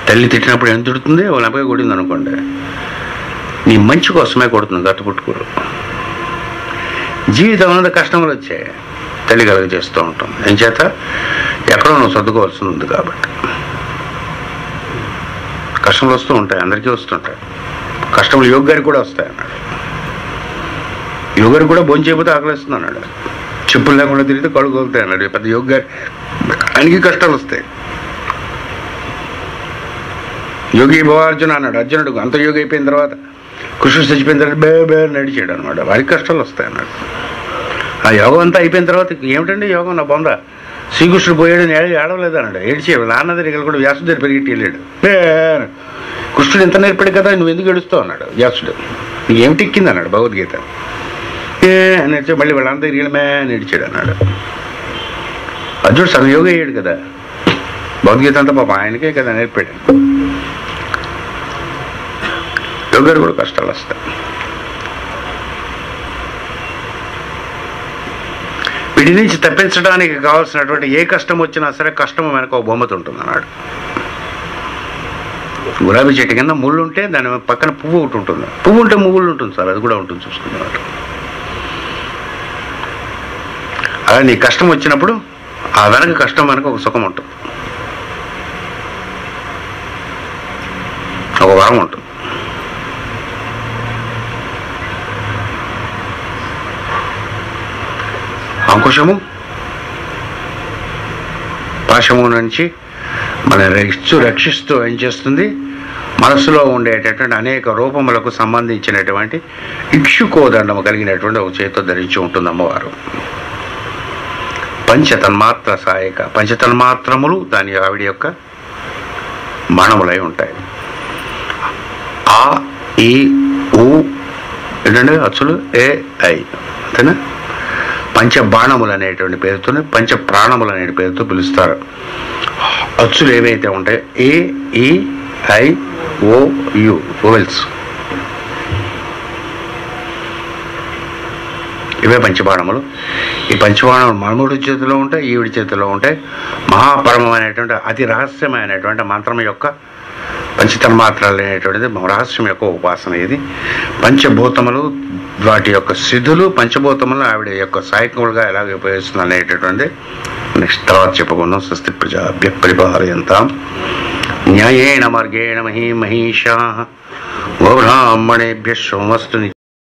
తల్లి తిట్టినప్పుడు ఎంత తిడుతుంది, వాళ్ళ అబ్బాయి కొట్టింది అనుకోండి, నీ మంచి కోసమే కొడుతుంది, గట్టు పుట్టుకోరు. జీవితం అనేది కష్టములు వచ్చాయి, తల్లి కలుగ చేస్తూ ఉంటాం. ఏం చేత ఎక్కడో నువ్వు సర్దుకోవాల్సి ఉంది కాబట్టి. కష్టములు వస్తూ ఉంటాయి, అందరికీ వస్తుంటాయి. కష్టములు యోగి గారికి కూడా వస్తాయి అన్నాడు. యోగి గారికి కూడా భోజనం చేయకపోతే ఆకలిస్తుంది అన్నాడు. చెప్పులు లేకుండా తిరిగితే కళ్ళు కోలుతాయి అన్నాడు. పెద్ద యోగి గారి ఆయనకి కష్టాలు వస్తాయి. యోగి భవార్జున అన్నాడు. అర్జునుడు అంత యోగి అయిపోయిన తర్వాత, కృష్ణుడు చచ్చిపోయిన తర్వాత బే నడిచాడు అనమాట. వారికి కష్టాలు వస్తాయి అన్నాడు. ఆ యోగం అంతా అయిపోయిన తర్వాత ఏమిటండి యోగం నా బొంద, శ్రీకృష్ణుడు పోయాడు ఏడవలేదు అన్నాడు. ఏడిచేవాడు. నాన్న దగ్గర కూడా వ్యాసుడు దగ్గర పెరిగిట్టి వెళ్ళాడు. కృష్ణుడు ఎంత నేర్పాడు కదా, నువ్వు ఎందుకు ఏడుస్తావు అన్నాడు వ్యాసుడు. నీకు ఏమిటి ఎక్కింది అన్నాడు భగవద్గీత. నేర్చా మళ్ళీ వాళ్ళంతా తిరిగిలమే నేర్చాడు అన్నాడు. అర్జునుడు సగం యోగా అయ్యాడు కదా, భగవద్గీత అంతా పాప ఆయనకే కదా నేర్పాడు. యోగారు కూడా కష్టాలు వస్తాయి. వీడి నుంచి తప్పించడానికి కావాల్సినటువంటి ఏ కష్టం వచ్చినా సరే కష్టం వెనక ఒక బొమ్మత ఉంటుంది అన్నాడు. గులాబీ చెట్టు కింద ముళ్ళు ఉంటే దాని పక్కన పువ్వు ఒకటి ఉంటుంది. పువ్వు ఉంటే మువ్వులు ఉంటుంది సార్, అది కూడా ఉంటుంది చూసుకున్నమాట. అలా నీ కష్టం వచ్చినప్పుడు ఆ వెనక కష్టం వెనక ఒక సుఖం ఉంటుంది, ఒక వరం ఉంటుంది. అంకుశము పాశము నుంచి మన రక్షిస్తూ ఏం చేస్తుంది, మనసులో ఉండేటటువంటి అనేక రూపములకు సంబంధించినటువంటి ఇక్షుకోదండము కలిగినటువంటి ఒక చేతితో ధరించి ఉంటుంది అమ్మవారు. పంచతన్మాత్ర సాయక, పంచతన్మాత్రములు దాని ఆవిడ యొక్క బాణములై ఉంటాయి. ఆ ఈ ఊ ఏంటంటే అచ్చులు ఏ ఐ అంతేనా. పంచబాణములు అనేటువంటి పేరుతో, పంచ ప్రాణములు అనే పేరుతో పిలుస్తారు. అచ్చులు ఏవైతే ఉంటాయో ఏ ఈ ఐ ఓ యు ఓవెల్స్, ఇవే పంచబాణములు. ఈ పంచబాణములు మనుముడి చేతిలో ఉంటాయి, ఈవిడి చేతిలో ఉంటాయి. మహాపరమైనటువంటి అతి రహస్యమైనటువంటి మంత్రం యొక్క పంచతన్మాత్రలు అనేటువంటిది రహస్యం యొక్క ఉపాసన. ఇది పంచభూతములు వాటి యొక్క సిద్ధులు, పంచభూతములు ఆవిడ యొక్క సాయకులుగా ఎలాగ ఉపయోగిస్తుంది అనేటటువంటి నెక్స్ట్ తర్వాత చెప్పుకున్నాం. స్వస్తి ప్రజాభ్యః పరిపాలయంతాం న్యాయేన మార్గేణ మహీమహీషాః గోబ్రాహ్మణేభ్యః శుభమస్తు.